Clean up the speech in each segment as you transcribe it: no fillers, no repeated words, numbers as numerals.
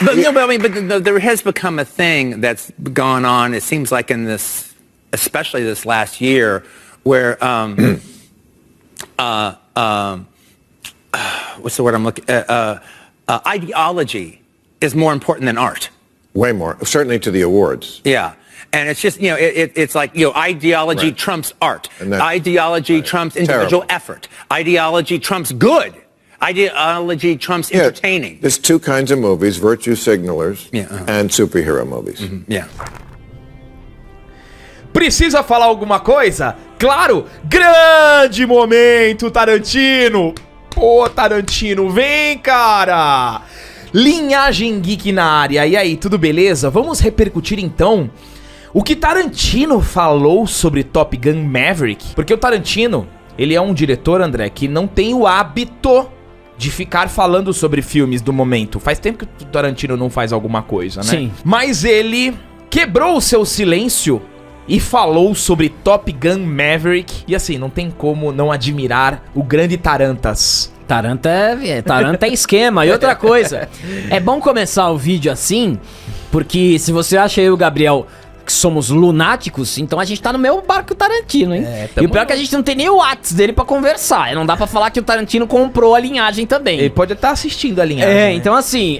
But there has become a thing that's gone on. It seems like in this, especially this last year, where what's the word I'm looking? Ideology is more important than art. Way more, certainly to the awards. Yeah. And it's just, it's like, ideology trumps art. Ideology trumps individual effort. Ideology trumps good. Ideology trumps entertaining. There's two kinds of movies, virtue signalers and superhero movies. Yeah. Precisa falar alguma coisa? Claro! Grande momento, Tarantino! Pô, Tarantino, vem, cara! Linhagem Geek na área. E aí, tudo beleza? Vamos repercutir então o que Tarantino falou sobre Top Gun Maverick. Porque o Tarantino, ele é um diretor, André, que não tem o hábito de ficar falando sobre filmes do momento. Faz tempo que o Tarantino não faz alguma coisa, né? Sim. Mas ele quebrou o seu silêncio e falou sobre Top Gun Maverick. E assim, não tem como não admirar o grande Tarantas. Taranta é esquema. E outra coisa, é bom começar o vídeo assim, porque se você acha eu e o Gabriel que somos lunáticos, então a gente tá no mesmo barco que o Tarantino, hein? E o pior é que a gente não tem nem o WhatsApp dele pra conversar. Não dá pra falar que o Tarantino comprou a linhagem também. Ele pode estar assistindo a linhagem, né? Então assim,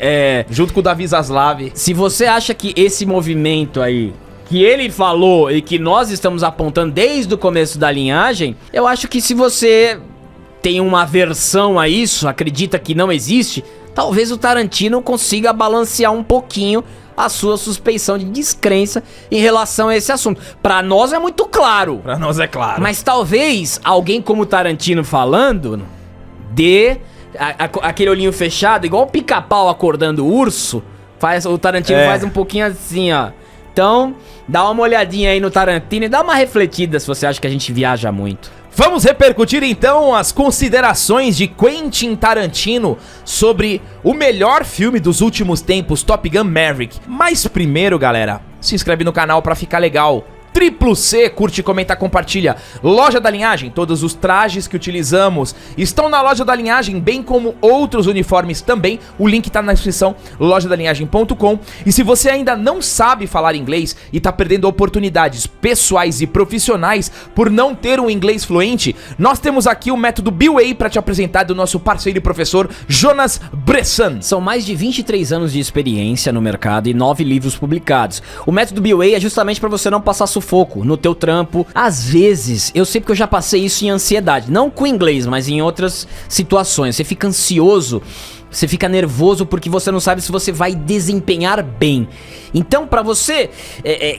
junto com o Davi Zaslav. Se você acha que esse movimento aí, que ele falou e que nós estamos apontando desde o começo da linhagem, eu acho que se você tem uma aversão a isso, acredita que não existe, talvez o Tarantino consiga balancear um pouquinho a sua suspeição de descrença em relação a esse assunto. Pra nós é muito claro. Pra nós é claro. Mas talvez alguém como o Tarantino falando dê aquele olhinho fechado, igual o Pica-Pau acordando o urso. O Tarantino faz um pouquinho assim, ó. Então, dá uma olhadinha aí no Tarantino e dá uma refletida se você acha que a gente viaja muito. Vamos repercutir então as considerações de Quentin Tarantino sobre o melhor filme dos últimos tempos, Top Gun Maverick. Mas primeiro, galera, se inscreve no canal pra ficar legal. C, curte, comenta, compartilha. Loja da Linhagem, todos os trajes que utilizamos estão na Loja da Linhagem, bem como outros uniformes também. O link tá na descrição, lojadalinhagem.com. E se você ainda não sabe falar inglês e tá perdendo oportunidades pessoais e profissionais por não ter um inglês fluente, nós temos aqui o método BWay para te apresentar do nosso parceiro e professor Jonas Bressan. São mais de 23 anos de experiência no mercado e 9 livros publicados. O método BWay é justamente para você não passar sufoco no teu trampo. Às vezes, eu sei porque eu já passei isso em ansiedade, não com inglês, mas em outras situações. Você fica ansioso, você fica nervoso porque você não sabe se você vai desempenhar bem. Então, pra você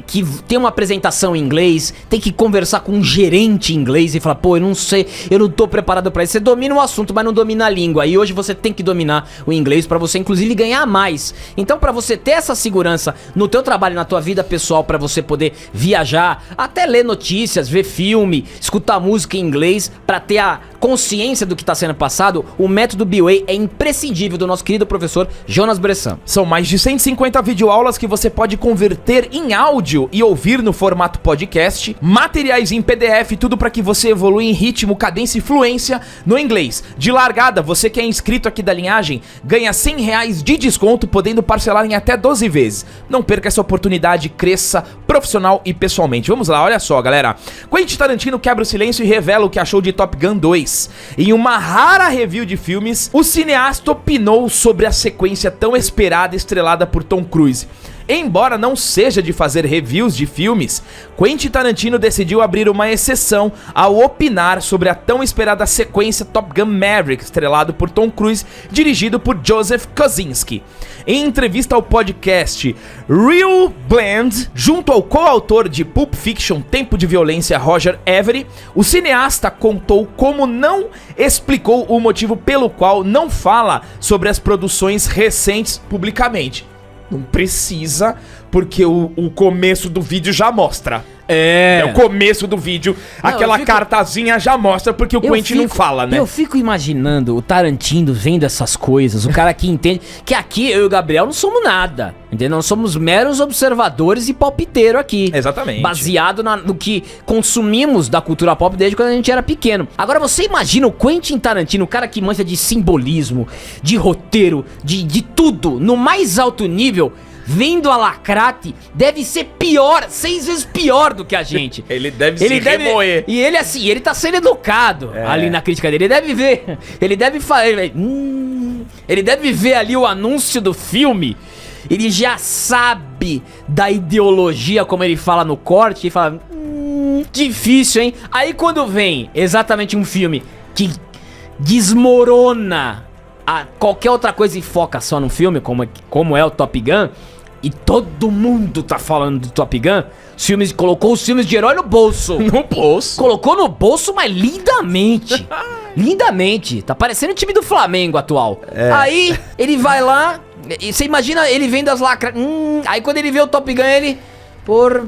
que tem uma apresentação em inglês, tem que conversar com um gerente em inglês e falar, pô, eu não sei, eu não tô preparado pra isso. Você domina o assunto, mas não domina a língua. E hoje você tem que dominar o inglês pra você, inclusive, ganhar mais. Então, pra você ter essa segurança no teu trabalho, na tua vida pessoal, pra você poder viajar, até ler notícias, ver filme, escutar música em inglês, pra ter a consciência do que tá sendo passado, o método BWay é imprescindível do nosso querido professor Jonas Bressan. São mais de 150 videoaulas que você pode converter em áudio e ouvir no formato podcast, materiais em PDF, tudo para que você evolua em ritmo, cadência e fluência no inglês. De largada, você que é inscrito aqui da Linhagem, ganha R$100 de desconto, podendo parcelar em até 12 vezes. Não perca essa oportunidade, cresça profissional e pessoalmente. Vamos lá, olha só, galera. Quentin Tarantino quebra o silêncio e revela o que achou de Top Gun 2. Em uma rara review de filmes, o cineasta opinou sobre a sequência tão esperada e estrelada por Tom Cruise. Embora não seja de fazer reviews de filmes, Quentin Tarantino decidiu abrir uma exceção ao opinar sobre a tão esperada sequência Top Gun Maverick, estrelado por Tom Cruise, dirigido por Joseph Kosinski. Em entrevista ao podcast Real Blend, junto ao coautor de Pulp Fiction Tempo de Violência, Roger Avary, o cineasta contou como não explicou o motivo pelo qual não fala sobre as produções recentes publicamente. Não precisa, porque o começo do vídeo já mostra. É o começo do vídeo. Aquela cartazinha já mostra porque o Quentin não fala, né? Eu fico imaginando o Tarantino vendo essas coisas, o cara que entende que aqui eu e o Gabriel não somos nada, entendeu? Nós somos meros observadores e palpiteiro aqui. Exatamente. Baseado no que consumimos da cultura pop desde quando a gente era pequeno. Agora você imagina o Quentin Tarantino, o cara que manja de simbolismo, de roteiro, de tudo, no mais alto nível, vendo a Lacrate, deve ser pior, 6 vezes pior do que a gente. Ele deve se remoer. E ele assim, ele tá sendo educado ali na crítica dele. Ele deve ver, ele deve falar, ele deve ver ali o anúncio do filme. Ele já sabe da ideologia, como ele fala no corte, e fala, difícil, hein? Aí quando vem exatamente um filme que desmorona a qualquer outra coisa e foca só no filme, como é o Top Gun, e todo mundo tá falando do Top Gun, colocou os filmes de herói no bolso. No bolso. Colocou no bolso, mas lindamente. Lindamente. Tá parecendo o time do Flamengo atual. Aí, ele vai lá, e você imagina ele vendo as lacras. Aí quando ele vê o Top Gun, ele...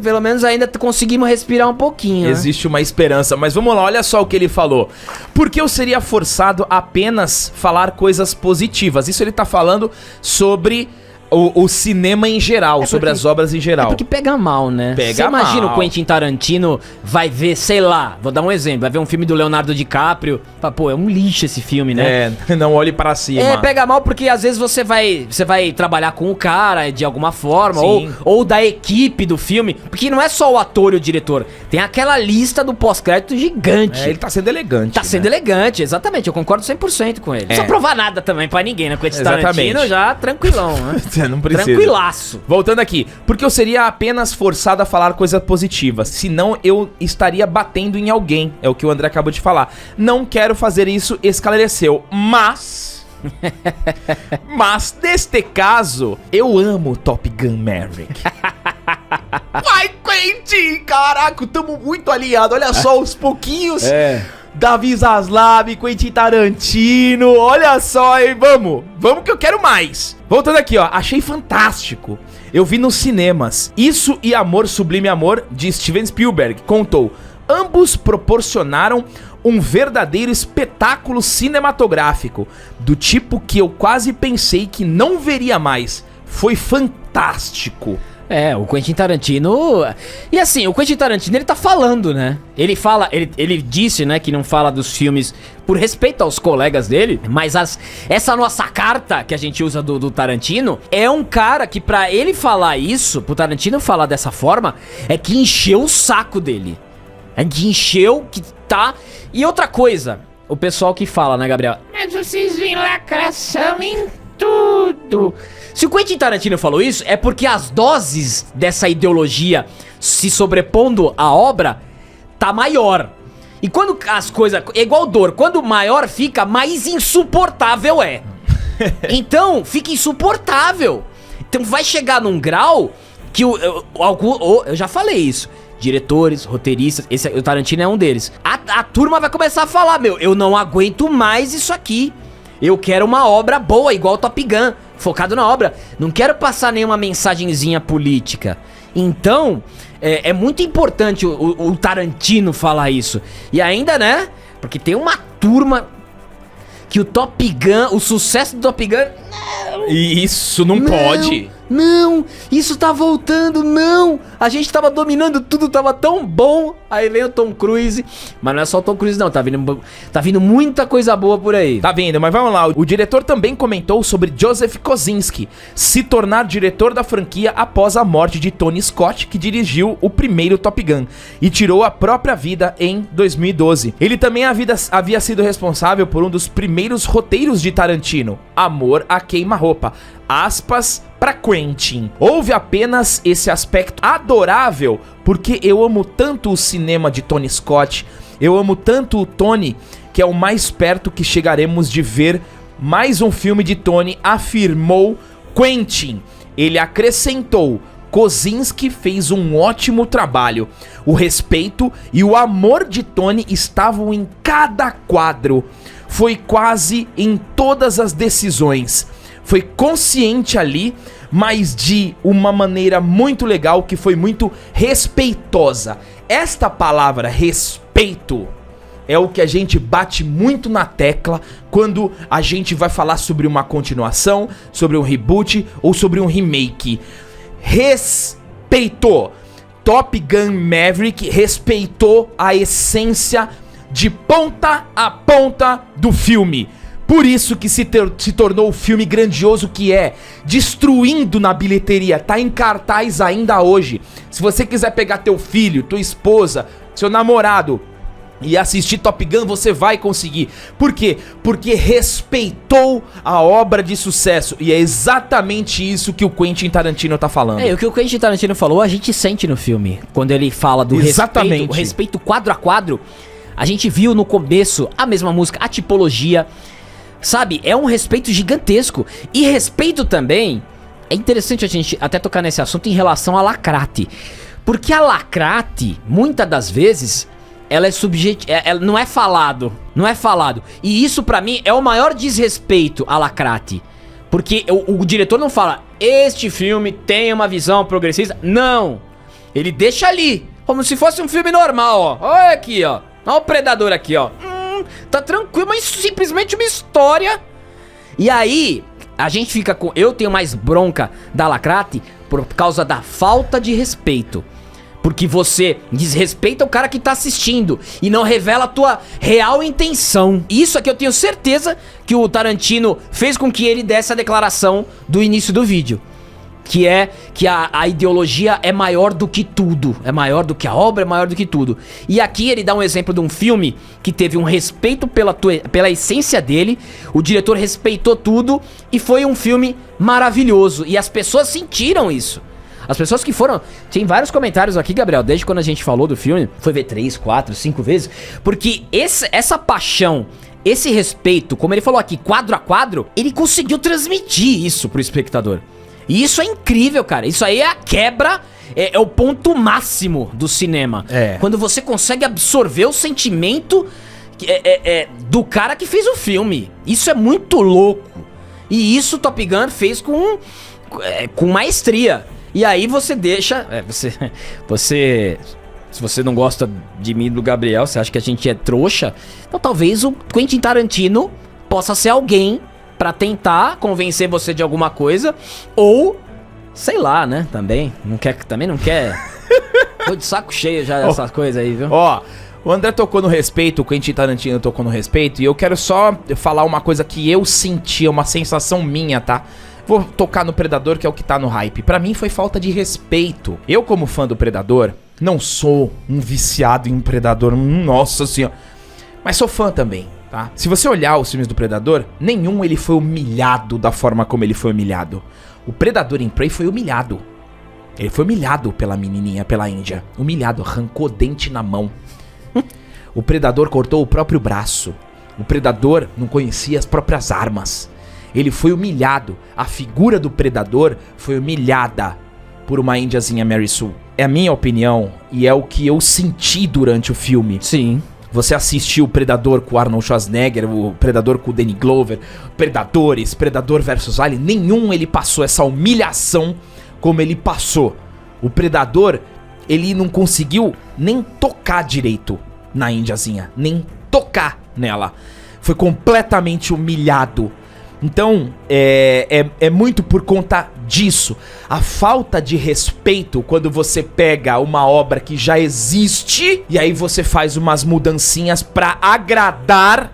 pelo menos ainda conseguimos respirar um pouquinho. Existe uma esperança, mas vamos lá, olha só o que ele falou. Porque eu seria forçado a apenas falar coisas positivas. Isso ele tá falando sobre o cinema em geral, sobre as obras em geral. É porque pega mal, né? Você imagina o Quentin Tarantino vai ver, sei lá, vou dar um exemplo, vai ver um filme do Leonardo DiCaprio, fala, pô, é um lixo esse filme, né? Não olhe para cima. Pega mal porque às vezes você vai trabalhar com o cara de alguma forma, ou da equipe do filme, porque não é só o ator e o diretor, tem aquela lista do pós-crédito gigante. Ele tá sendo elegante. Tá sendo elegante, exatamente, eu concordo 100% com ele. Não precisa provar nada também pra ninguém, né? Quentin Tarantino já tranquilão, né? Não precisa. Tranquilaço. Voltando aqui, porque eu seria apenas forçado a falar coisas positivas, senão eu estaria batendo em alguém, é o que o André acabou de falar. Não quero fazer isso, esclareceu, mas neste caso, eu amo Top Gun Maverick. Vai, Quentin, caraca, tamo muito alinhado, olha só os pouquinhos... Davi Zaslav, Quentin Tarantino, olha só, hein, vamos que eu quero mais. Voltando aqui, ó, achei fantástico. Eu vi nos cinemas. Isso e Amor, Sublime Amor, de Steven Spielberg, contou. Ambos proporcionaram um verdadeiro espetáculo cinematográfico, do tipo que eu quase pensei que não veria mais. Foi fantástico. O Quentin Tarantino... E assim, o Quentin Tarantino, ele tá falando, né? Ele disse, né, que não fala dos filmes por respeito aos colegas dele, mas essa nossa carta que a gente usa do Tarantino, é um cara que pra ele falar isso, pro Tarantino falar dessa forma, é que encheu o saco dele. É que encheu, que tá... E outra coisa, o pessoal que fala, né, Gabriel? Mas vocês veem lacração em tudo... Se o Quentin Tarantino falou isso, é porque as doses dessa ideologia se sobrepondo à obra tá maior. E quando as coisas... É igual dor. Quando maior fica, mais insuportável é. Então, fica insuportável. Então vai chegar num grau que eu já falei isso. Diretores, roteiristas, o Tarantino é um deles. A turma vai começar a falar, eu não aguento mais isso aqui. Eu quero uma obra boa, igual o Top Gun, focado na obra. Não quero passar nenhuma mensagenzinha política. Então, é muito importante o Tarantino falar isso. E ainda, né? Porque tem uma turma que o Top Gun, o sucesso do Top Gun... Isso não pode. Não, isso tá voltando, não. A gente tava dominando tudo, tava tão bom. Aí vem o Tom Cruise. Mas não é só o Tom Cruise não, tá vindo muita coisa boa por aí. Tá vindo, mas vamos lá. O diretor também comentou sobre Joseph Kosinski se tornar diretor da franquia após a morte de Tony Scott, que dirigiu o primeiro Top Gun e tirou a própria vida em 2012. Ele também havia sido responsável por um dos primeiros roteiros de Tarantino, Amor a Queima-Roupa. Aspas pra Quentin. Houve apenas esse aspecto adorável, porque eu amo tanto o cinema de Tony Scott, eu amo tanto o Tony, que é o mais perto que chegaremos de ver mais um filme de Tony, afirmou Quentin. Ele acrescentou: Kosinski fez um ótimo trabalho. O respeito e o amor de Tony estavam em cada quadro. Foi quase em todas as decisões. Foi consciente ali, mas de uma maneira muito legal, que foi muito respeitosa. Esta palavra respeito é o que a gente bate muito na tecla quando a gente vai falar sobre uma continuação, sobre um reboot ou sobre um remake. Respeito. Top Gun Maverick respeitou a essência de ponta a ponta do filme. Por isso que se tornou o filme grandioso que é, destruindo na bilheteria, tá em cartaz ainda hoje. Se você quiser pegar teu filho, tua esposa, seu namorado e assistir Top Gun, você vai conseguir. Por quê? Porque respeitou a obra de sucesso. E é exatamente isso que o Quentin Tarantino tá falando. O que o Quentin Tarantino falou, a gente sente no filme. Quando ele fala do respeito, o respeito quadro a quadro, a gente viu no começo a mesma música, a tipologia. Sabe, é um respeito gigantesco. E respeito também, é interessante a gente até tocar nesse assunto em relação a lacrate. Porque a lacrate, muitas das vezes, ela é ela não é falado. Não é falado. E isso pra mim é o maior desrespeito a lacrate. Porque o diretor não fala, este filme tem uma visão progressista. Não. Ele deixa ali, como se fosse um filme normal, ó. Olha aqui, ó. Olha o Predador aqui, ó. Tá tranquilo, mas simplesmente uma história. E aí, a gente fica com... Eu tenho mais bronca da lacrate por causa da falta de respeito. Porque você desrespeita o cara que tá assistindo e não revela a tua real intenção. Isso aqui eu tenho certeza que o Tarantino fez com que ele desse a declaração do início do vídeo. Que é que a ideologia é maior do que tudo. É maior do que a obra, é maior do que tudo. E aqui ele dá um exemplo de um filme que teve um respeito pela essência dele. O diretor respeitou tudo e foi um filme maravilhoso. E as pessoas sentiram isso. As pessoas que foram... Tem vários comentários aqui, Gabriel, desde quando a gente falou do filme. Foi ver 3, 4, 5 vezes. Porque essa paixão, esse respeito, como ele falou aqui, quadro a quadro, ele conseguiu transmitir isso pro espectador. E isso é incrível, cara. Isso aí é a quebra, é o ponto máximo do cinema. Quando você consegue absorver o sentimento do cara que fez o filme. Isso é muito louco. E isso Top Gun fez com maestria. E aí você deixa... Se você não gosta de mim e do Gabriel, você acha que a gente é trouxa, então talvez o Quentin Tarantino possa ser alguém pra tentar convencer você de alguma coisa. Ou, sei lá, né, também não quer. Tô de saco cheio já dessas coisas aí, viu? Ó, o André tocou no respeito, o Quentin Tarantino tocou no respeito. E eu quero só falar uma coisa que eu senti, uma sensação minha, tá? Vou tocar no Predador, que é o que tá no hype. Pra mim foi falta de respeito. Eu, como fã do Predador, não sou um viciado em Predador, nossa senhora, mas sou fã também. Tá? Se você olhar os filmes do Predador, nenhum ele foi humilhado da forma como ele foi humilhado. O Predador em Prey foi humilhado. Ele foi humilhado pela menininha, pela Índia. Humilhado, arrancou dente na mão. O Predador cortou o próprio braço. O Predador não conhecia as próprias armas. Ele foi humilhado. A figura do Predador foi humilhada por uma índiazinha Mary Sue. É a minha opinião e é o que eu senti durante o filme. Sim. Você assistiu o Predador com o Arnold Schwarzenegger, o Predador com o Danny Glover, Predadores, Predador vs Alien, nenhum ele passou essa humilhação como ele passou. O Predador, ele não conseguiu nem tocar direito na índiazinha, nem tocar nela. Foi completamente humilhado. Então, é muito por conta disso. A falta de respeito quando você pega uma obra que já existe e aí você faz umas mudancinhas pra agradar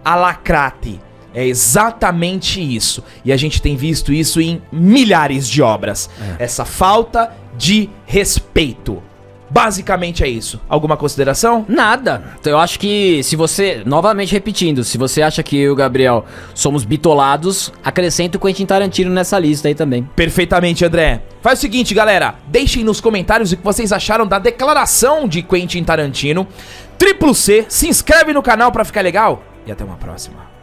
a lacrate. É exatamente isso. E a gente tem visto isso em milhares de obras. Essa falta de respeito. Basicamente é isso. Alguma consideração? Nada. Então eu acho que se você, novamente repetindo, se você acha que eu e o Gabriel somos bitolados, acrescenta o Quentin Tarantino nessa lista aí também. Perfeitamente, André. Faz o seguinte, galera. Deixem nos comentários o que vocês acharam da declaração de Quentin Tarantino. Triple C, se inscreve no canal pra ficar legal. E até uma próxima.